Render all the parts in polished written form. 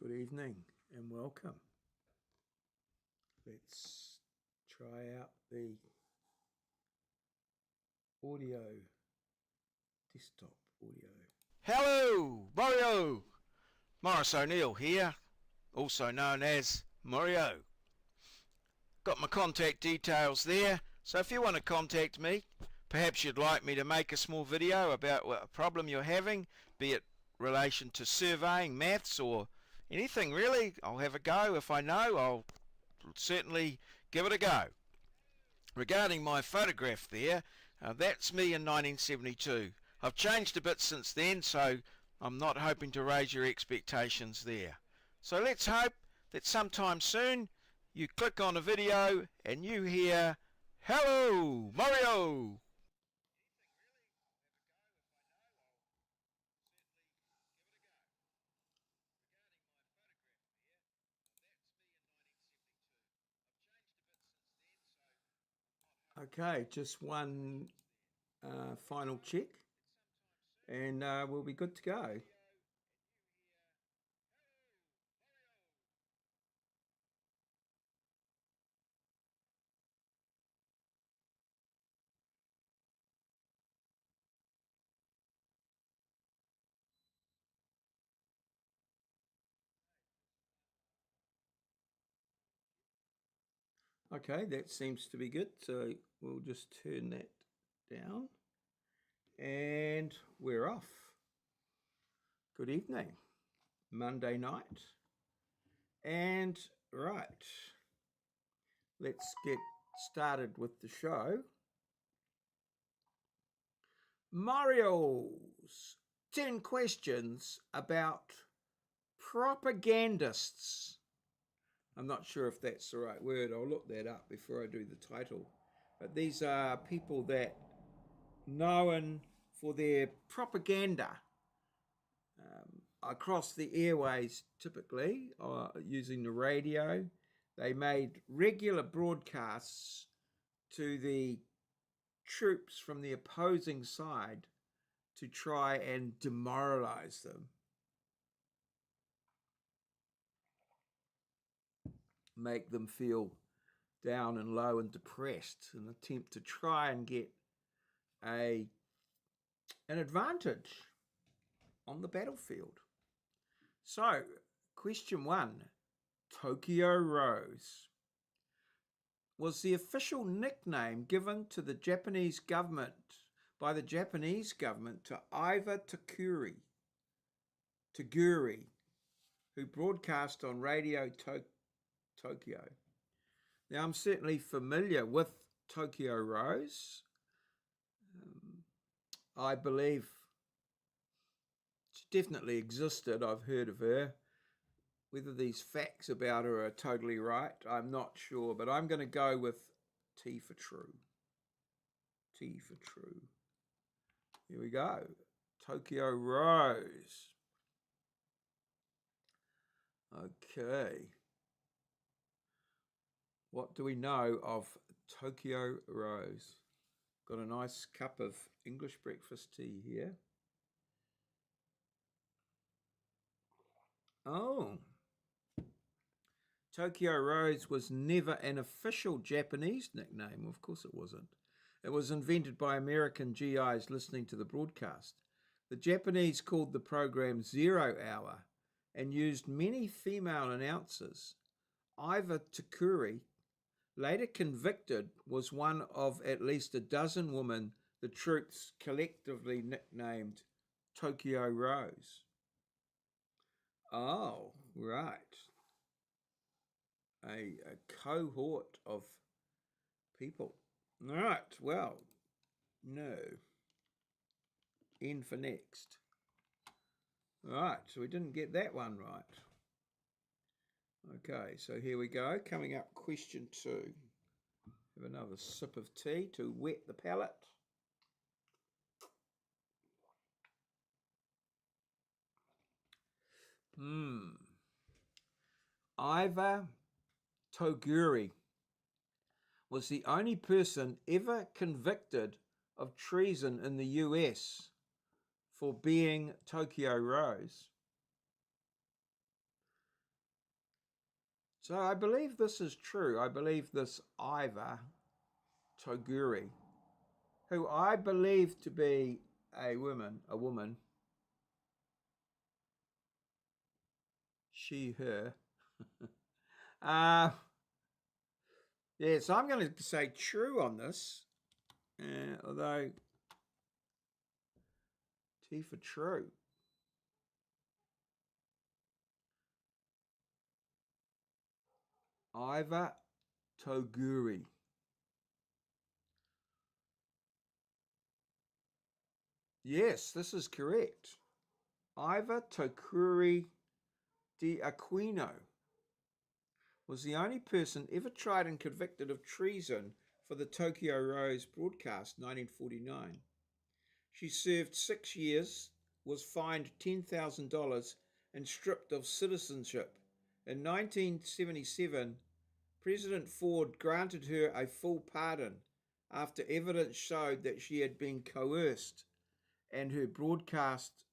Good evening and welcome. Let's try out the audio, desktop audio. Hello, Maurieo! Morris O'Neill here, also known as Maurieo. Got my contact details there, so if you want to contact me, perhaps you'd like me to make a small video about what a problem you're having, be it relation to surveying, maths, or anything really, I'll have a go. If I know, I'll certainly give it a go. Regarding my photograph there, that's me in 1972. I've changed a bit since then, so I'm not hoping to raise your expectations there. So let's hope that sometime soon you click on a video and you hear, "Hello, Maurieo!" Okay, just one final check and we'll be good to go. Okay, that seems to be good. So we'll just turn that down and we're off. Good evening, Monday night. And right, let's get started with the show. Mario's 10 questions about propagandists. I'm not sure if that's the right word. I'll look that up before I do the title. But these are people that known for their propaganda across the airways, typically using the radio. They made regular broadcasts to the troops from the opposing side to try and demoralize them, make them feel down and low and depressed, an attempt to try and get an advantage on the battlefield. So, question 1, Tokyo Rose was the official nickname given to the Japanese government by the Japanese government to Iva Taguri, who broadcast on Radio Tokyo. Now, I'm certainly familiar with Tokyo Rose. I believe she definitely existed. I've heard of her. Whether these facts about her are totally right, I'm not sure, but I'm going to go with T for true. T for true. Here we go. Tokyo Rose. Okay. What do we know of Tokyo Rose? Got a nice cup of English breakfast tea here. Oh. Tokyo Rose was never an official Japanese nickname. Of course it wasn't. It was invented by American GIs listening to the broadcast. The Japanese called the program 0 Hour and used many female announcers. Iva Takuri, later convicted, was one of at least a dozen women the troops collectively nicknamed Tokyo Rose. Oh, right. A cohort of people. All right, well, no. N for next. All right, so we didn't get that one right. Okay, so here we go. Coming up, question 2. Have another sip of tea to wet the palate. Iva Toguri was the only person ever convicted of treason in the US for being Tokyo Rose. So I believe this is true. I believe this Iva Toguri, who I believe to be a woman, she, her. uh, yeah, so I'm going to say true on this, although T for true. Iva Toguri. Yes, this is correct. Iva Toguri de Aquino was the only person ever tried and convicted of treason for the Tokyo Rose broadcast 1949. She served 6 years, was fined $10,000 and stripped of citizenship. In 1977, President Ford granted her a full pardon after evidence showed that she had been coerced and her broadcasts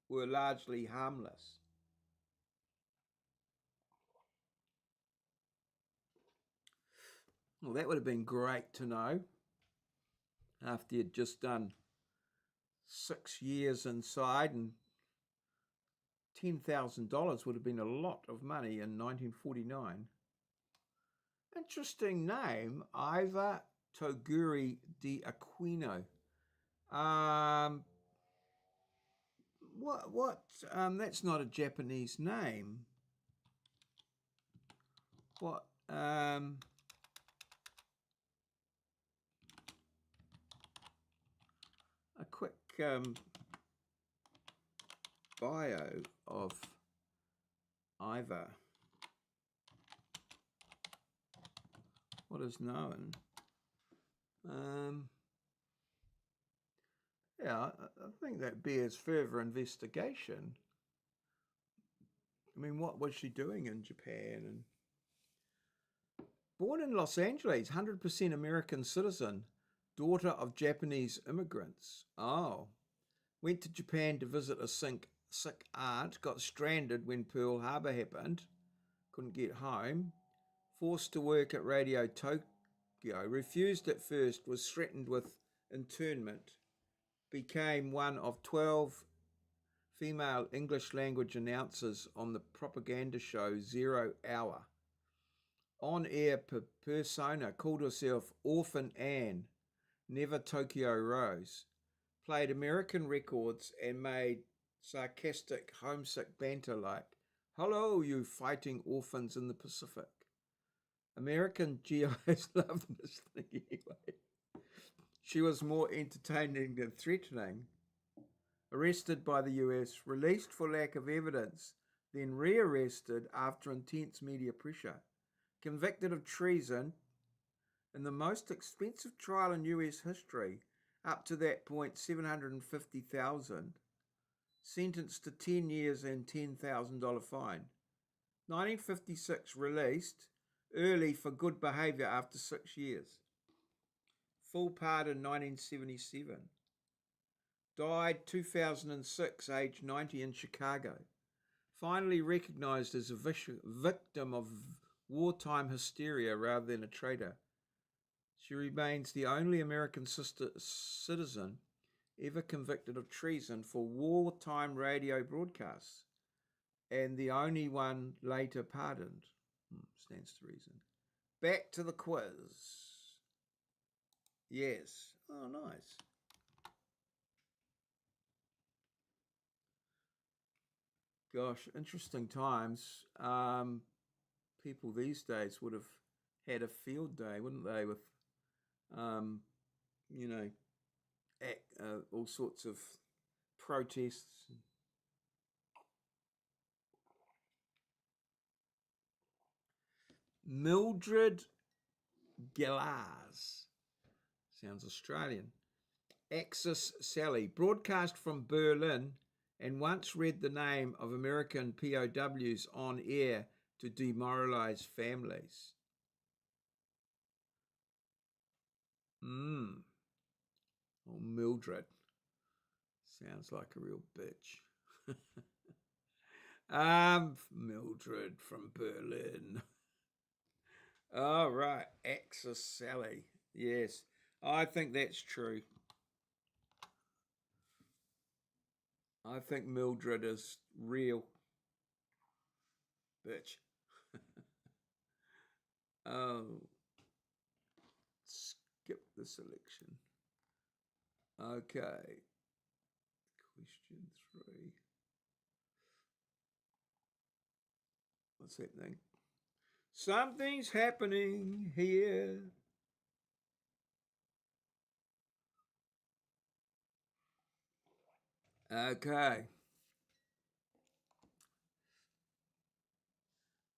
were largely harmless. Well, that would have been great to know after you'd just done 6 years inside, and $10,000 would have been a lot of money in 1949. Interesting name, Iva Toguri de Aquino. That's not a Japanese name. What, a quick bio of Iva. What is known? Yeah, I think that bears further investigation. I mean, what was she doing in Japan? And born in Los Angeles, 100% American citizen, daughter of Japanese immigrants. Oh, went to Japan to visit a sick aunt, got stranded when Pearl Harbor happened, couldn't get home, forced to work at Radio Tokyo, refused at first, was threatened with internment, became one of 12 female English language announcers on the propaganda show 0 Hour. On-air persona, called herself Orphan Anne, never Tokyo Rose, played American records and made sarcastic, homesick banter like, "Hello, you fighting orphans in the Pacific." American GIs loved this thing anyway. She was more entertaining than threatening. Arrested by the US, released for lack of evidence, then rearrested after intense media pressure. Convicted of treason in the most expensive trial in US history, up to that point $750,000. Sentenced to 10 years and $10,000 fine. 1956 released early for good behaviour after 6 years. Full pardon 1977. Died 2006, aged 90 in Chicago. Finally recognised as a victim of wartime hysteria rather than a traitor. She remains the only American citizen ever convicted of treason for wartime radio broadcasts, and the only one later pardoned. Stands to reason. Back to the quiz. Yes. Oh, nice. Gosh, interesting times. People these days would have had a field day, wouldn't they, with, you know, all sorts of protests. Mildred Gillars. Sounds Australian. Axis Sally, broadcast from Berlin, and once read the name of American POWs on air to demoralize families. Oh, Mildred. Sounds like a real bitch. Mildred from Berlin. Oh, right. Axis Sally. Yes. I think that's true. I think Mildred is real. Bitch. Oh, skip the selection. Okay. Question 3. What's happening? Something's happening here. Okay.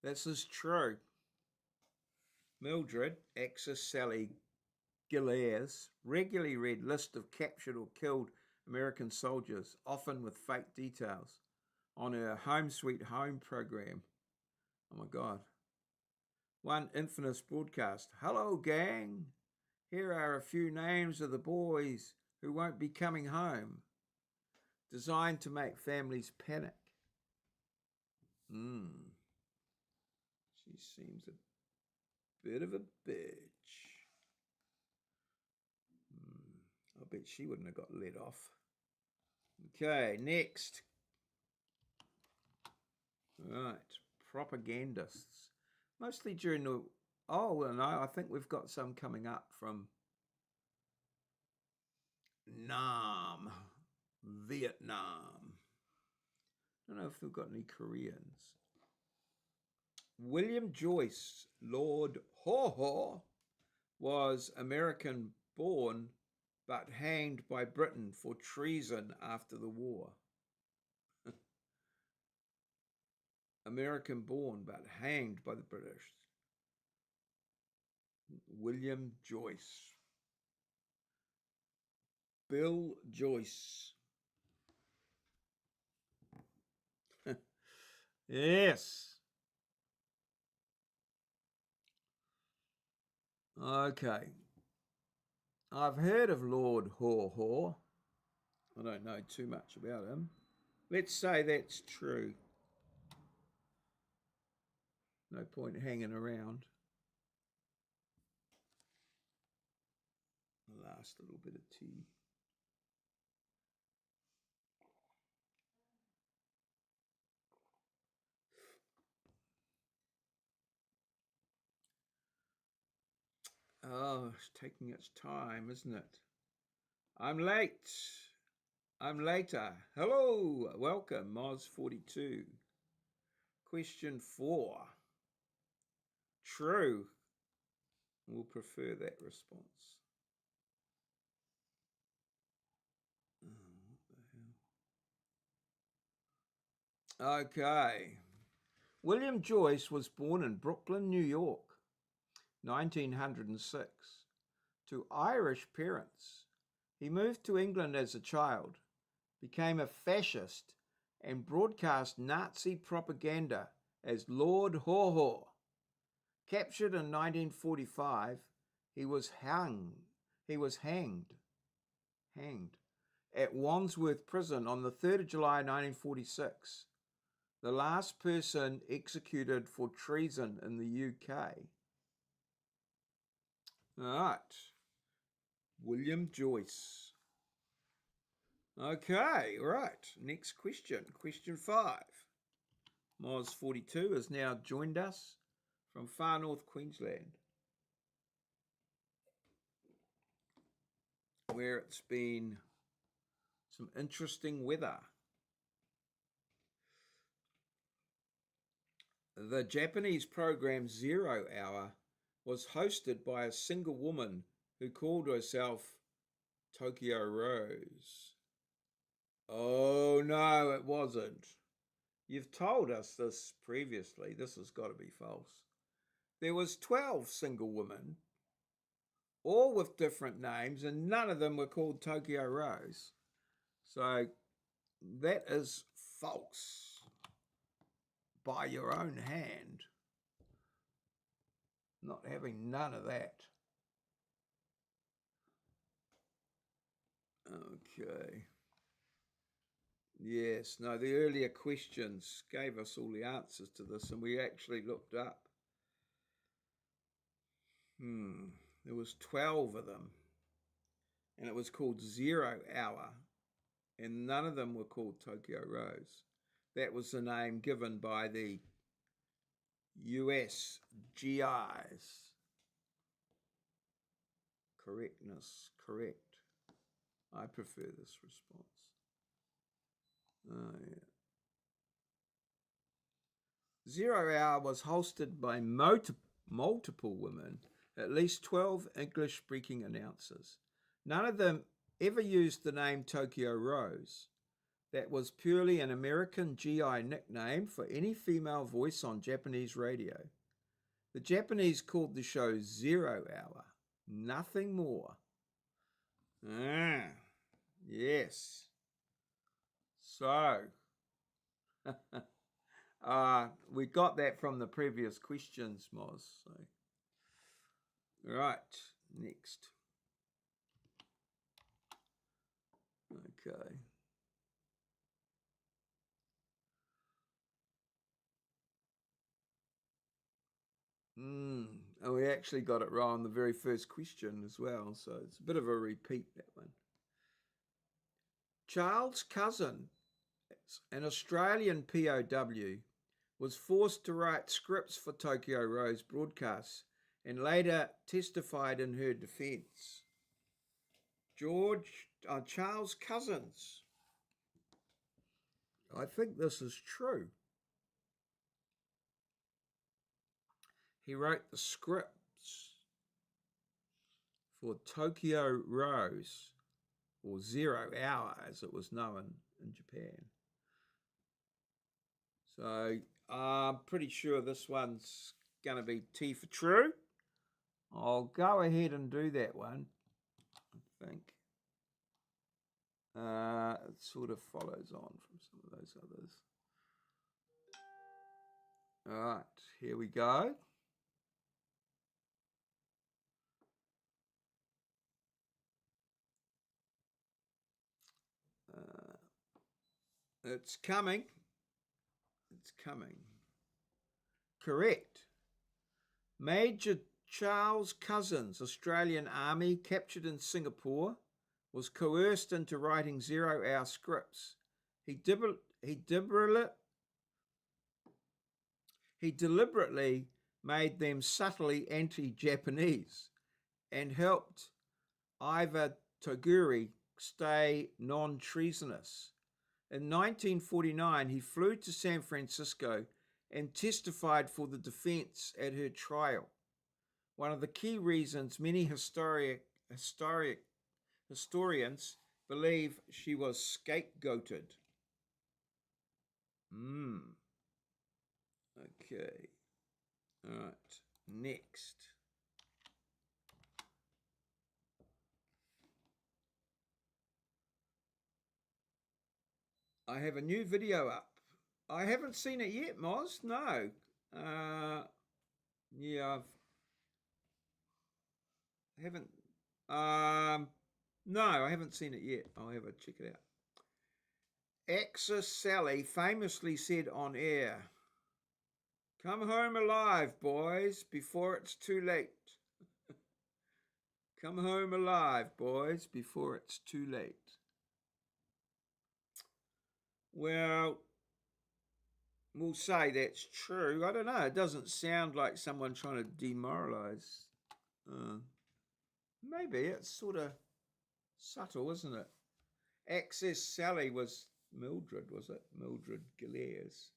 This is true. Mildred, Axis Sally Gileas, regularly read list of captured or killed American soldiers, often with fake details, on her Home Sweet Home program. Oh my God. One infamous broadcast. Hello, gang. Here are a few names of the boys who won't be coming home. Designed to make families panic. She seems a bit of a bitch. I bet she wouldn't have got let off. Okay, next. Right, propagandists. Mostly during the. Oh, well, no, I think we've got some coming up from Nam, Vietnam. I don't know if we've got any Koreans. William Joyce, Lord Haw Haw, was American born but hanged by Britain for treason after the war. American born but hanged by the British. William Joyce. Bill Joyce. Yes. Okay. I've heard of Lord Haw Haw. I don't know too much about him. Let's say that's true. No point hanging around. Last little bit of tea. Oh, it's taking its time, isn't it? I'm late. I'm later. Hello, welcome, Moz42. Question 4. True. We'll prefer that response. Oh, what the hell? Okay. William Joyce was born in Brooklyn, New York, 1906, to Irish parents. He moved to England as a child, became a fascist, and broadcast Nazi propaganda as Lord Haw Haw. Captured in 1945, he was hanged at Wandsworth Prison on the 3rd of July 1946, the last person executed for treason in the UK. All right. William Joyce. Okay, right. Next question. Question 5. Moz42 has now joined us from far north Queensland, where it's been some interesting weather. The Japanese program 0 Hour was hosted by a single woman who called herself Tokyo Rose. Oh, no, it wasn't. You've told us this previously. This has got to be false. There was 12 single women, all with different names, and none of them were called Tokyo Rose. So that is false by your own hand. Not having none of that. Okay. Yes, no, the earlier questions gave us all the answers to this, and we actually looked up There was 12 of them, and it was called 0 Hour, and none of them were called Tokyo Rose. That was the name given by the US GIs. Correctness, correct. I prefer this response. Oh, yeah. 0 Hour was hosted by multiple women, at least 12 English-speaking announcers. None of them ever used the name Tokyo Rose. That was purely an American GI nickname for any female voice on Japanese radio. The Japanese called the show 0 Hour, nothing more. Yes. So, we got that from the previous questions, Moz. So. Right, next. Okay. And we actually got it wrong the very first question as well, so it's a bit of a repeat, that one. Charles Cousin, an Australian POW, was forced to write scripts for Tokyo Rose broadcasts and later testified in her defence. Charles Cousins. I think this is true. He wrote the scripts for Tokyo Rose, or 0 Hour as it was known in Japan. So I'm pretty sure this one's going to be T for true. I'll go ahead and do that one, I think. It sort of follows on from some of those others. All right, here we go. It's coming. It's coming. Correct. Major Charles Cousins, Australian Army, captured in Singapore, was coerced into writing 0 Hour scripts. He deliberately made them subtly anti-Japanese and helped Iva Toguri stay non-treasonous. In 1949, he flew to San Francisco and testified for the defense at her trial. One of the key reasons many historians believe she was scapegoated. Okay. All right. Next. I have a new video up. I haven't seen it yet, Moz. No. Yeah, I haven't. No, I haven't seen it yet. I'll have a check it out. Axis Sally famously said on air, "Come home alive, boys, before it's too late." Come home alive, boys, before it's too late. Well, we'll say that's true. I don't know. It doesn't sound like someone trying to demoralize. Maybe it's sort of subtle, isn't it? Access Sally was Mildred, was it? Mildred Gillairs.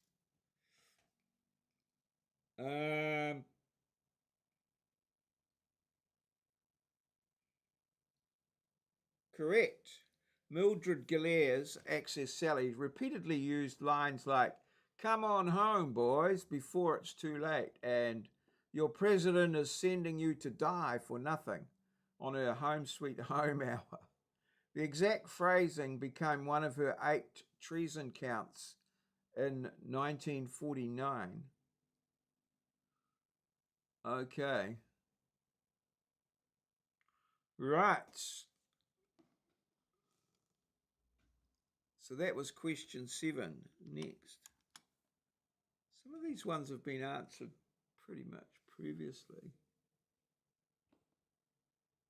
Correct. Mildred Gillairs, Access Sally, repeatedly used lines like, "Come on home, boys, before it's too late," and "Your president is sending you to die for nothing," on her Home Sweet Home hour. The exact phrasing became one of her 8 treason counts in 1949. Okay. Right. So that was question 7. Next. Some of these ones have been answered pretty much previously.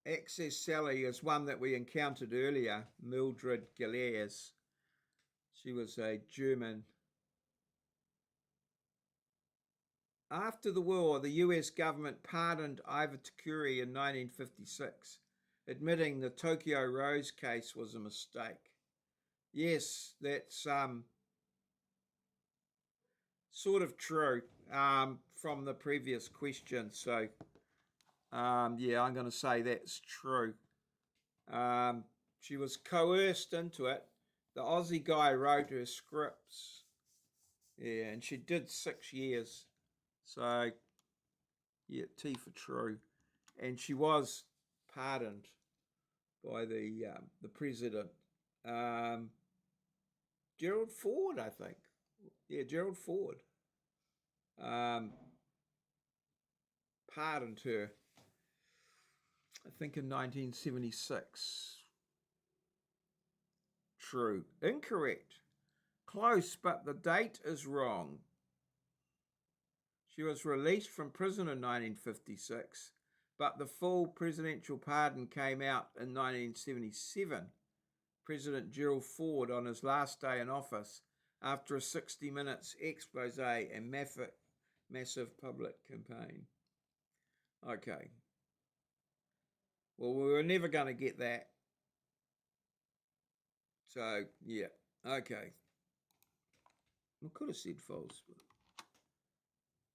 Access Sally is one that we encountered earlier, Mildred Gillers. She was a German. After the war, the US government pardoned Iva Takuri in 1956, admitting the Tokyo Rose case was a mistake. Yes, that's sort of true from the previous question. So, yeah, I'm going to say that's true. She was coerced into it. The Aussie guy wrote her scripts. Yeah, and she did 6 years. So, yeah, T for true. And she was pardoned by the president. Gerald Ford, I think. Yeah, Gerald Ford pardoned her, I think in 1976. True. Incorrect. Close, but the date is wrong. She was released from prison in 1956, but the full presidential pardon came out in 1977. President Gerald Ford on his last day in office after a 60 minutes expose and massive public campaign. Okay. Well, we were never going to get that. So, yeah. Okay. I could have said false, but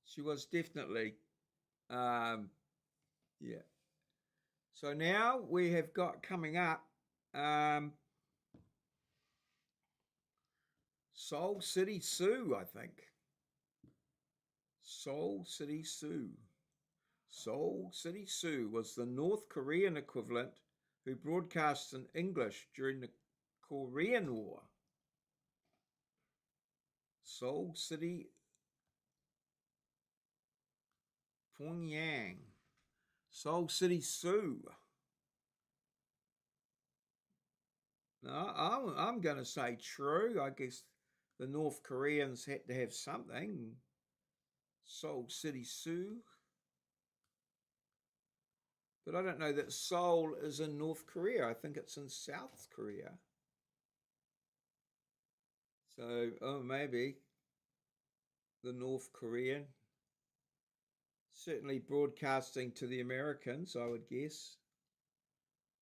she was definitely, yeah. So now we have got coming up Soul City Sue, I think. Soul City Sue. Soul City Sue was the North Korean equivalent who broadcast in English during the Korean War. Soul City Pyongyang. Soul City Sue. No, I'm going to say true. I guess the North Koreans had to have something. Soul City Sue. But I don't know that Seoul is in North Korea. I think it's in South Korea. So, oh, maybe the North Korean. Certainly broadcasting to the Americans, I would guess,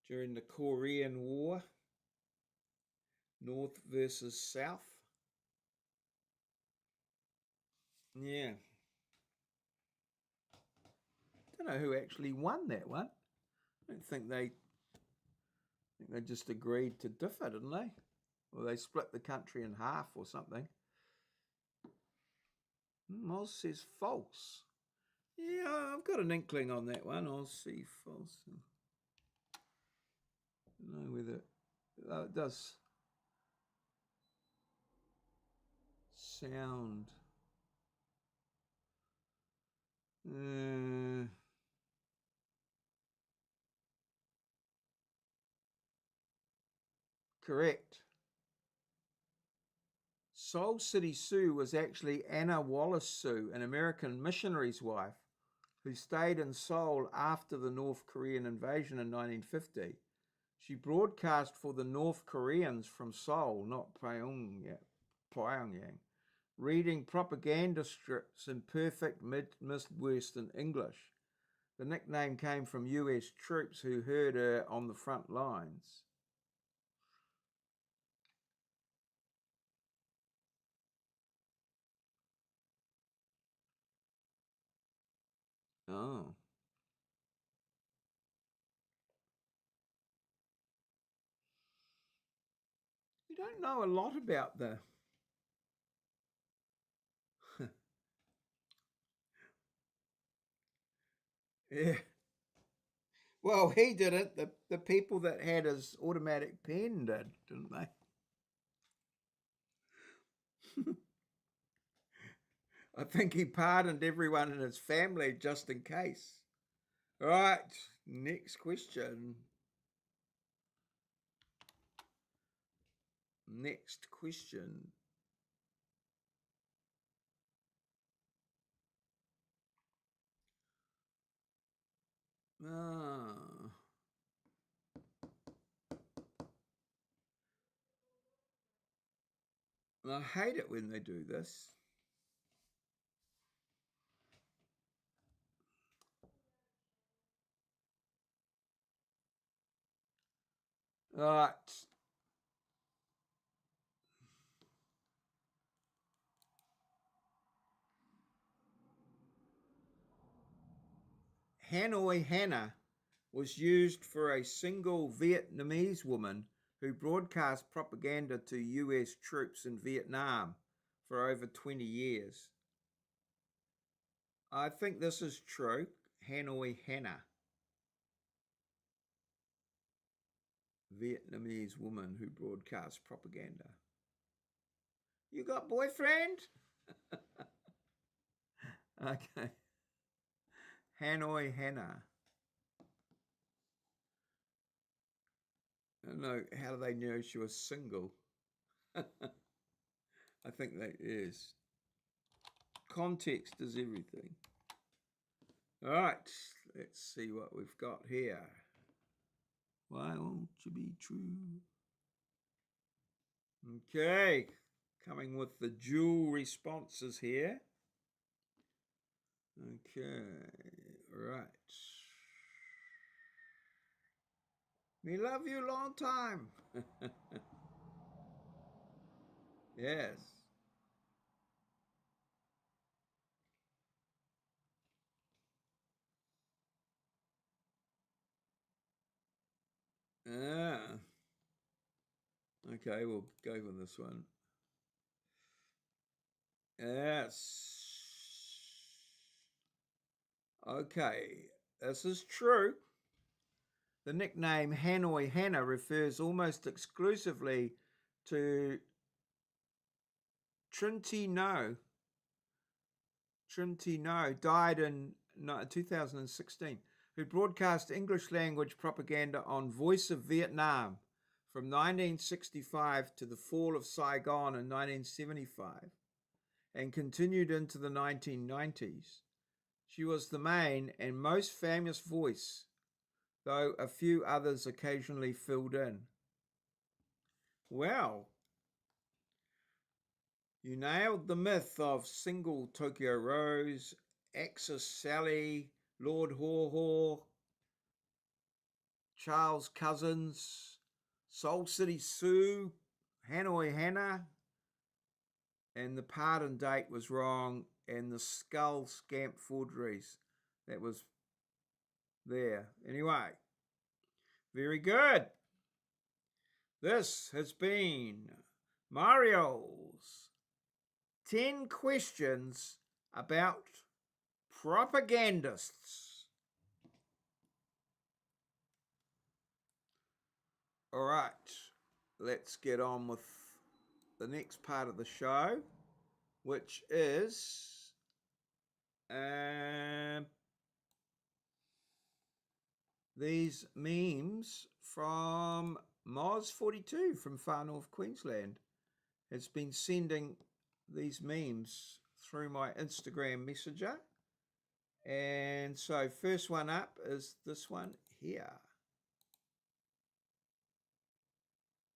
during the Korean War. North versus South. Yeah. Don't know who actually won that one. I don't think they just agreed to differ, didn't they? Or they split the country in half or something. Oz says false. Yeah, I've got an inkling on that one. I'll see false. I don't know whether it does sound. Correct. Soul City Sue was actually Anna Wallace Sue, an American missionary's wife who stayed in Seoul after the North Korean invasion in 1950. She broadcast for the North Koreans from Seoul, not Pyongyang, reading propaganda strips in perfect Midwestern English. The nickname came from US troops who heard her on the front lines. Oh. You don't know a lot about the... Yeah. Well, he didn't. The people that had his automatic pen did, didn't they? I think he pardoned everyone in his family just in case. All right, next question. Next question. Ah. I hate it when they do this. All right. Hanoi Hannah was used for a single Vietnamese woman who broadcast propaganda to US troops in Vietnam for over 20 years. I think this is true. Hanoi Hannah. Vietnamese woman who broadcasts propaganda. You got boyfriend? Okay. Hanoi Hannah. I don't know, how do they know she was single? I think that is. Context is everything. All right, let's see what we've got here. Why won't you be true? Okay, coming with the dual responses here. Okay, right. Me love you long time. Yes. Ah. Okay, we'll go with this one. Yes. Okay, this is true. The nickname Hanoi Hannah refers almost exclusively to Trinity No, died in 2016, who broadcast English language propaganda on Voice of Vietnam from 1965 to the fall of Saigon in 1975 and continued into the 1990s. She was the main and most famous voice, though a few others occasionally filled in. Well, you nailed the myth of single Tokyo Rose, Axis Sally, Lord Haw Haw, Charles Cousins, Soul City Sue, Hanoi Hannah, and the pardon date was wrong, and the skull scamp forgeries that was there. Anyway, very good. This has been Mario's 10 questions about propagandists. All right, let's get on with the next part of the show, which is these memes from Moz42 from far north Queensland. Has been sending these memes through my Instagram messenger. And so first one up is this one here.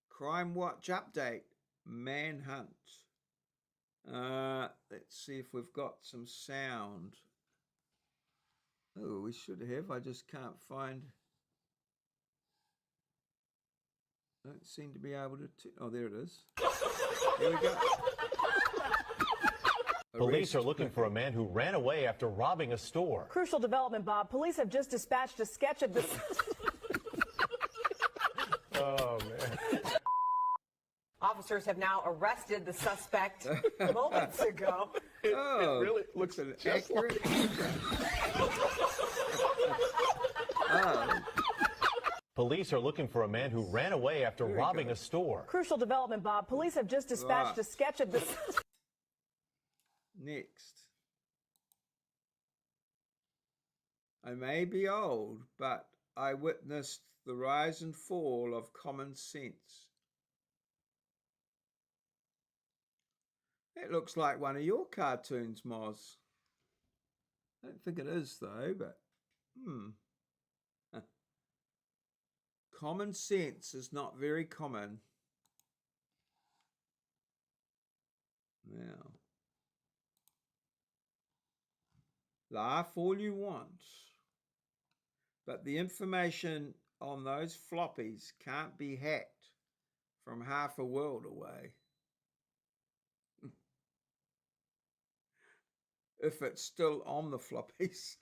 Crime Watch update, manhunt. Let's see if we've got some sound. Oh, we should have. I just can't find. Don't seem to be able to. Oh, there it is. Here we go. Police are looking for a man who ran away after robbing a store. Crucial development, Bob. Police have just dispatched a sketch of this. Oh, man. Officers have now arrested the suspect moments ago. It really looks just accurate. Police are looking for a man who ran away after robbing a store. Crucial development, Bob. Police have just dispatched a sketch of this. Next. I may be old, but I witnessed the rise and fall of common sense. That looks like one of your cartoons, Moz. I don't think it is, though, but common sense is not very common. Now, laugh all you want, but the information on those floppies can't be hacked from half a world away. If it's still on the floppies.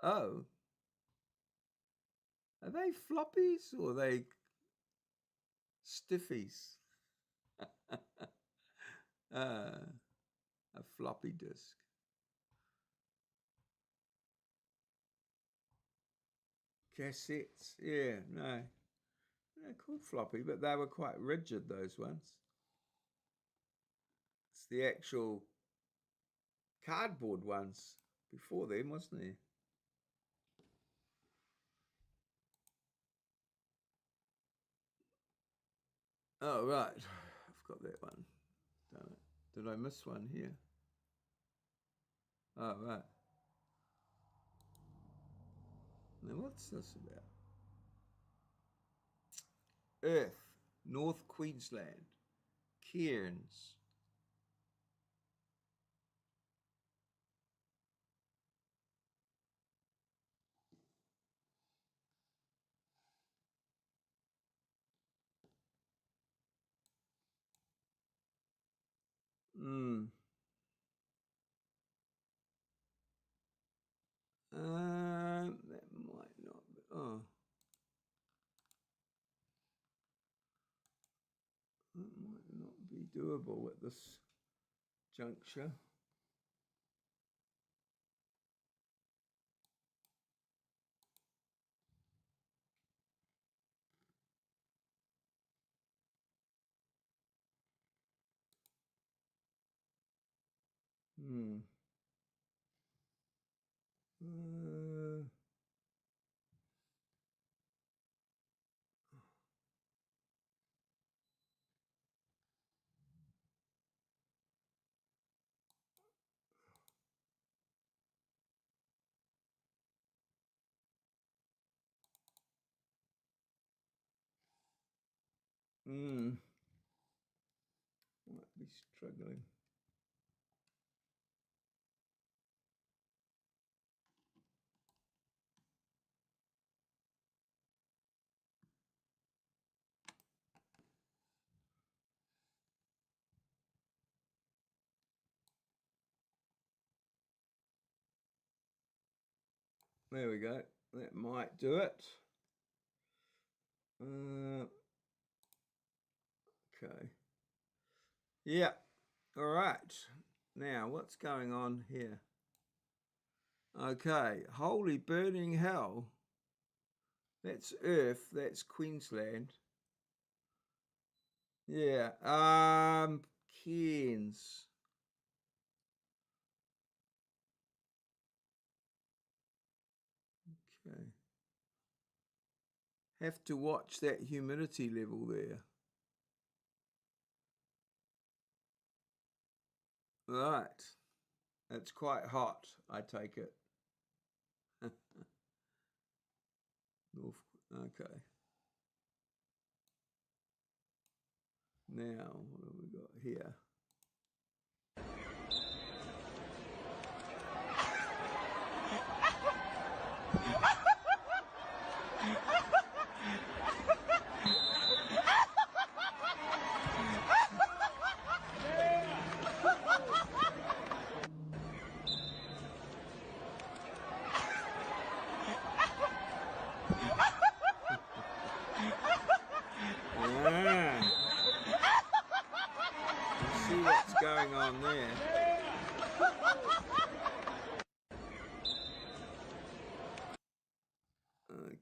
Oh, are they floppies or are they stiffies? A floppy disk. Cassettes, yeah, no. They're called floppy, but they were quite rigid, those ones. It's the actual cardboard ones before them, wasn't there? Oh, right. I've got that one. Damn it. Did I miss one here? Oh, right. Now, what's this about? Earth, North Queensland, Cairns. Hmm. That might not be. Oh. That might not be doable at this juncture. Hmm. Uh, hmm. Might be struggling. There we go. That might do it. Okay. Yeah. All right. Now, what's going on here? Okay. Holy burning hell. That's Earth. That's Queensland. Yeah. Cairns. Okay. Have to watch that humidity level there. Right. It's quite hot, I take it. North. Okay. Now, what have we got here? Let's see what's going on there.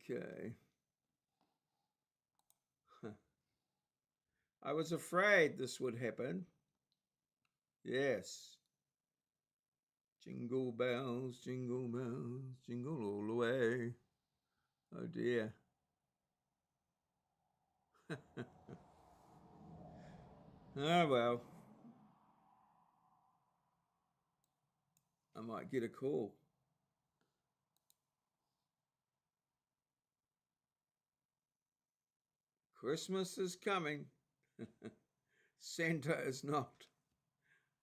Okay. I was afraid this would happen. Yes. Jingle bells, jingle all the way. Oh dear. Oh well. I might get a call. Christmas is coming. Santa is not.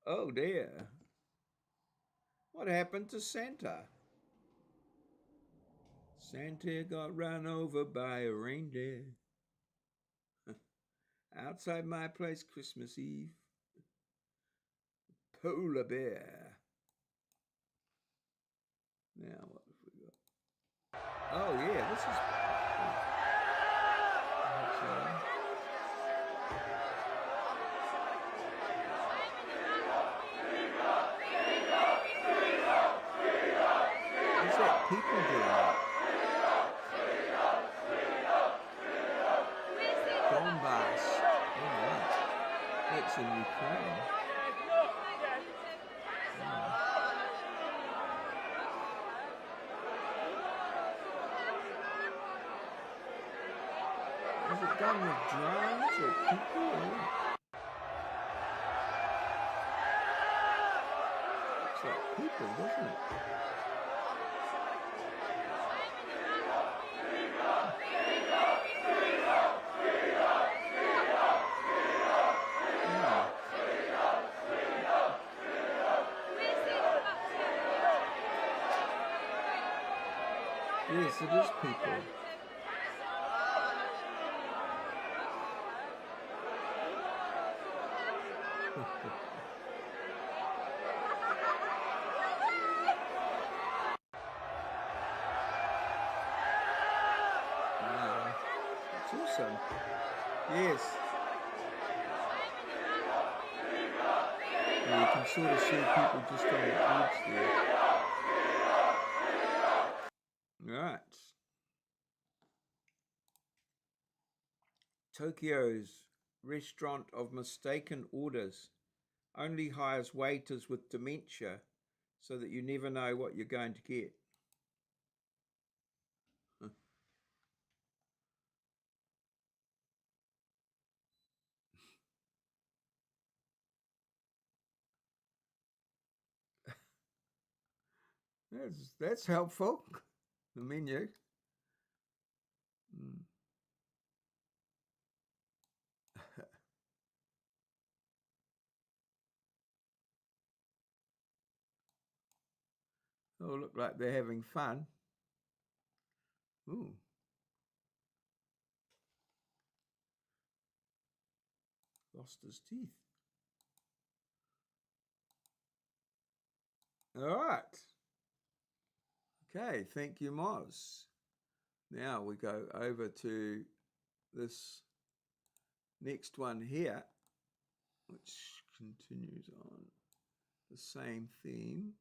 Oh dear. What happened to Santa? Santa got run over by a reindeer. Outside my place Christmas Eve. Polar bear. Now what have we got? Oh yeah, this is... Is that people doing that? Donbass. Oh, right. That's in Ukraine. Is it done with drones or people? Looks like people, doesn't it? Yes, it is people. Wow, that's awesome. Yes. Yeah, you can sort of see people just on the edge there. Right. Tokyo's restaurant of mistaken orders only hires waiters with dementia so that you never know what you're going to get. That's helpful. The menu. Mm. Oh, look like they're having fun. Ooh. Lost his teeth. All right. Okay, thank you, Moz. Now we go over to this next one here, which continues on the same theme.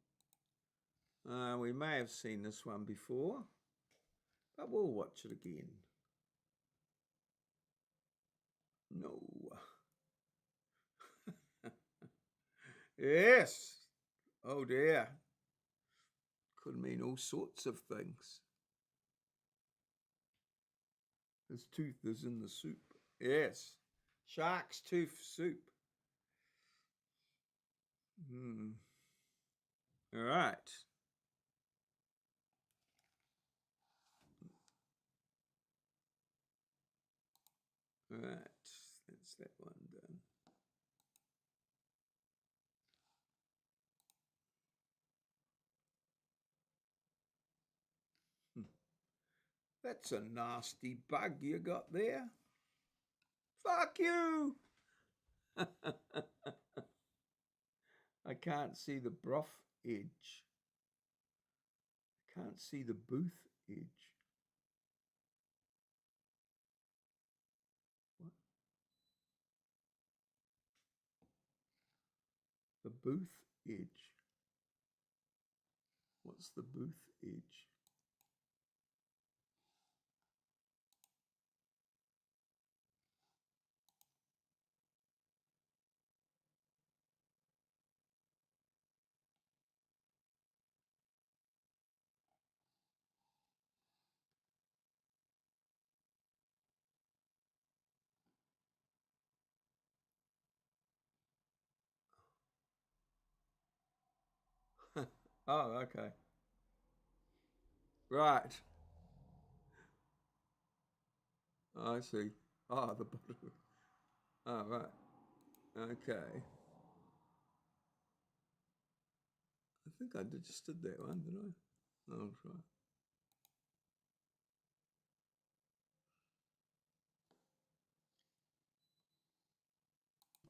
We may have seen this one before, but we'll watch it again. No. Yes. Oh dear. Could mean all sorts of things. His tooth is in the soup. Yes. Shark's tooth soup. All right. All right. That's that one done. That's a nasty bug you got there. Fuck you! I can't see the broth edge. I can't see the booth edge. What? The booth edge. What's the booth edge? Oh, okay. Right. Oh, I see. Oh, the bottom. Oh, right. Okay. I think I just did that one, did I? I'll try.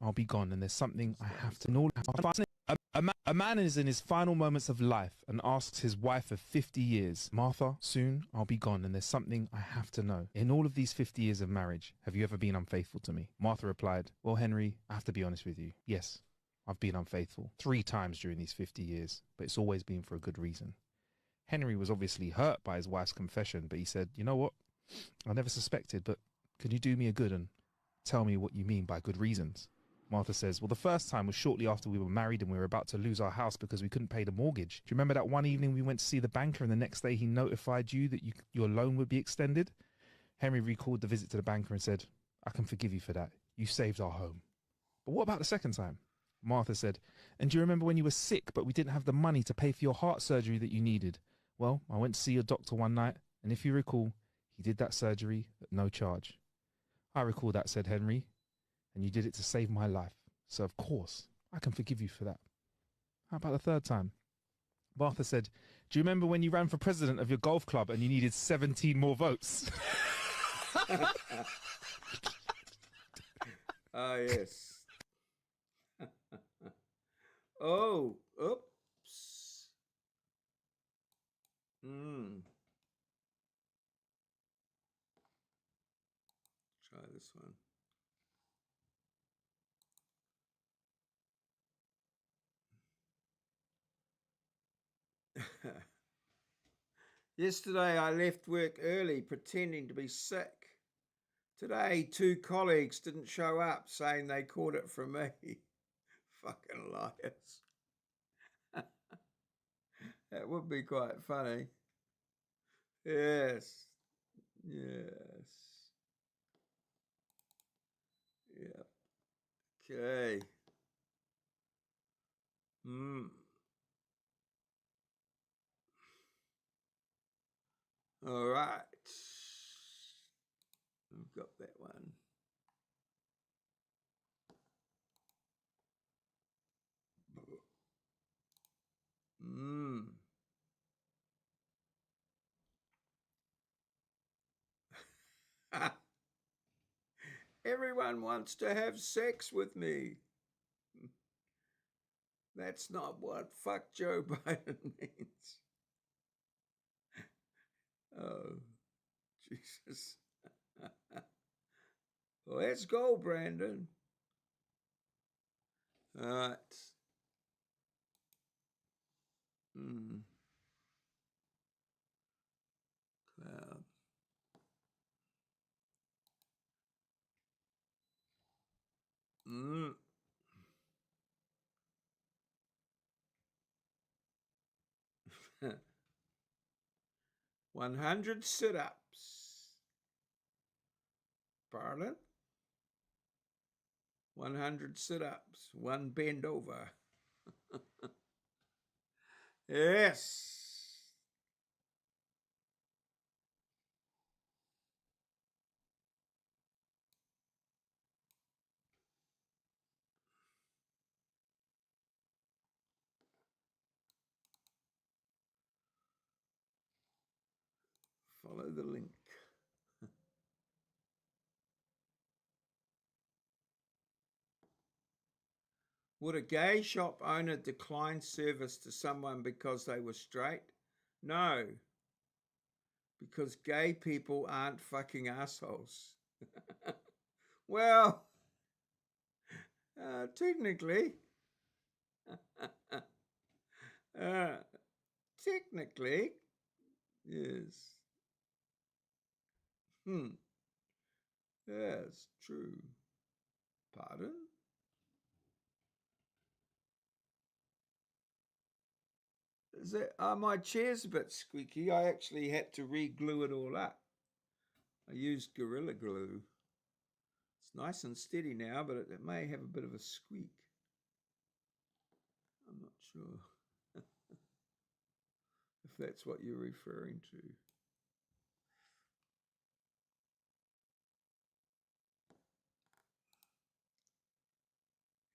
I'll be gone, and there's something I have to know. A man is in his final moments of life and asks his wife of 50 years, Martha, soon I'll be gone, and there's something I have to know. In all of these 50 years of marriage, have you ever been unfaithful to me? Martha replied, well, Henry, I have to be honest with you. Yes, I've been unfaithful 3 times during these 50 years, but it's always been for a good reason. Henry was obviously hurt by his wife's confession, but he said, you know what? I never suspected, but can you do me a good and tell me what you mean by good reasons? Martha says, well, the first time was shortly after we were married and we were about to lose our house because we couldn't pay the mortgage. Do you remember that one evening we went to see the banker and the next day he notified you that your loan would be extended? Henry recalled the visit to the banker and said, I can forgive you for that. You saved our home. But what about the second time? Martha said, and do you remember when you were sick but we didn't have the money to pay for your heart surgery that you needed? Well, I went to see your doctor one night and if you recall, he did that surgery at no charge. I recall that, said Henry. And you did it to save my life. So, of course, I can forgive you for that. How about the third time? Martha said, do you remember when you ran for president of your golf club and you needed 17 more votes? Ah, yes. Oh, oops. Try this one. Yesterday I left work early pretending to be sick. Today 2 colleagues didn't show up saying they caught it from me. Fucking liars. That would be quite funny. Yes. Yes. Yep. Okay. All right. I've got that one. Everyone wants to have sex with me. That's not what fuck Joe Biden means. Oh, Jesus. Let's go, Brandon. All right. Cloud. 100 sit-ups. Pardon? 100 sit-ups. 1 bend over. Yes. Follow the link. Would a gay shop owner decline service to someone because they were straight? No, because gay people aren't fucking assholes. Well, technically, technically, yes. Yes, true. Pardon? Is it, my chair's a bit squeaky. I actually had to re-glue it all up. I used Gorilla Glue. It's nice and steady now, but it may have a bit of a squeak. I'm not sure if that's what you're referring to.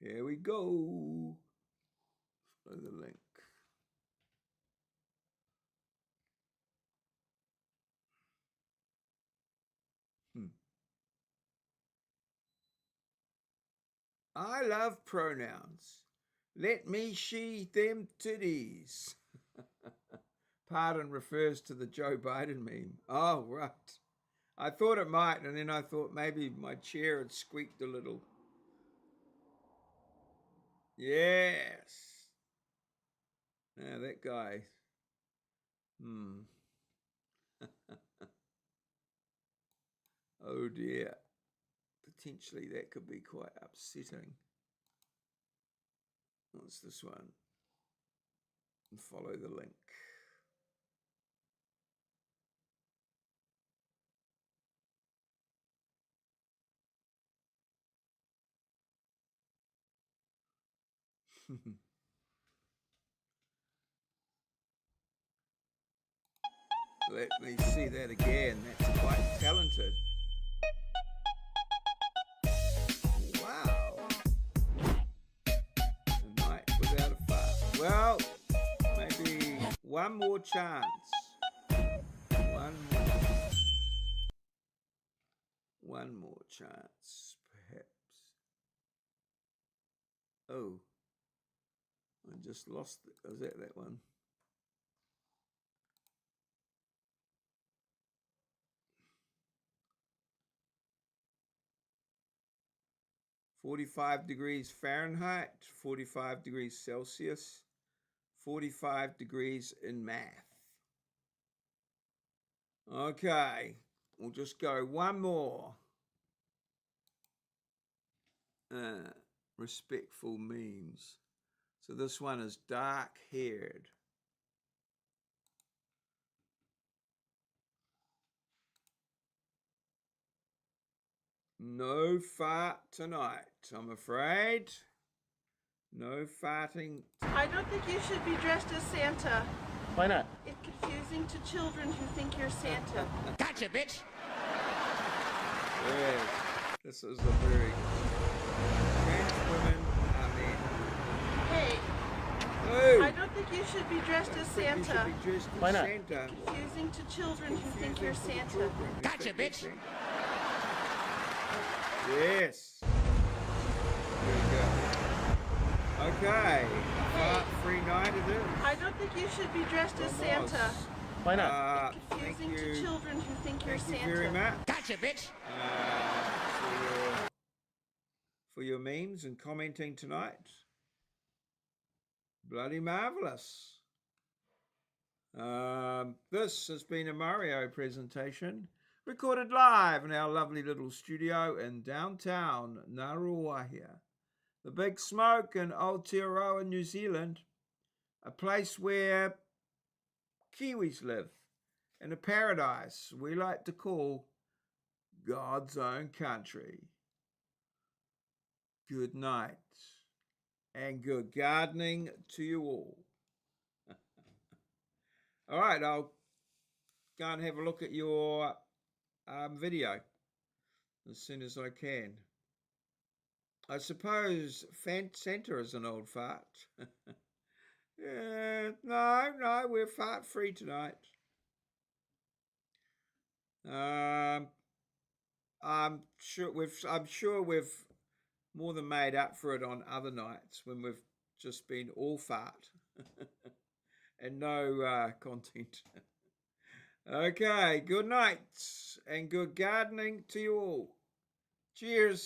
Here we go. Follow the link. I love pronouns. Let me she them titties. Pardon refers to the Joe Biden meme. Oh, right. I thought it might, and then I thought maybe my chair had squeaked a little. Yes. Now that guy. Oh dear. Potentially that could be quite upsetting. What's this one? And follow the link. Let me see that again. That's quite talented. Wow. A night without a fart. Well, maybe one more chance. One more chance, perhaps. Oh, I just lost it. Was that one? (45°F, 45°C, 45 degrees in math. Okay, we'll just go one more. Respectful memes. So this one is dark-haired. No fart tonight, I'm afraid. No farting. I don't think you should be dressed as Santa. Why not? It's confusing to children who think you're Santa. Gotcha, bitch! Yes, this is a very trans women. Hey, Oh, I don't think you should be dressed as Santa. Why not? Santa. It's confusing to children who think you're Santa. Gotcha, bitch! Yes. There we go. Okay, fart-free night it is. I don't think you should be dressed as Santa. Why not? It's Thank confusing to you. children who think you're Thank Santa. you very much. Gotcha, bitch! For your memes and commenting tonight. Bloody marvelous. This has been a Maurieo presentation, recorded live in our lovely little studio in downtown Ngaruawahia, the Big Smoke in Aotearoa, New Zealand, a place where Kiwis live, in a paradise we like to call God's own country. Good night and good gardening to you all. All right, I'll go and have a look at your video as soon as I can. I suppose Santa is an old fart. No, we're fart free tonight. I'm sure we've more than made up for it on other nights when we've just been all fart and no content. Okay, good night and good gardening to you all. Cheers.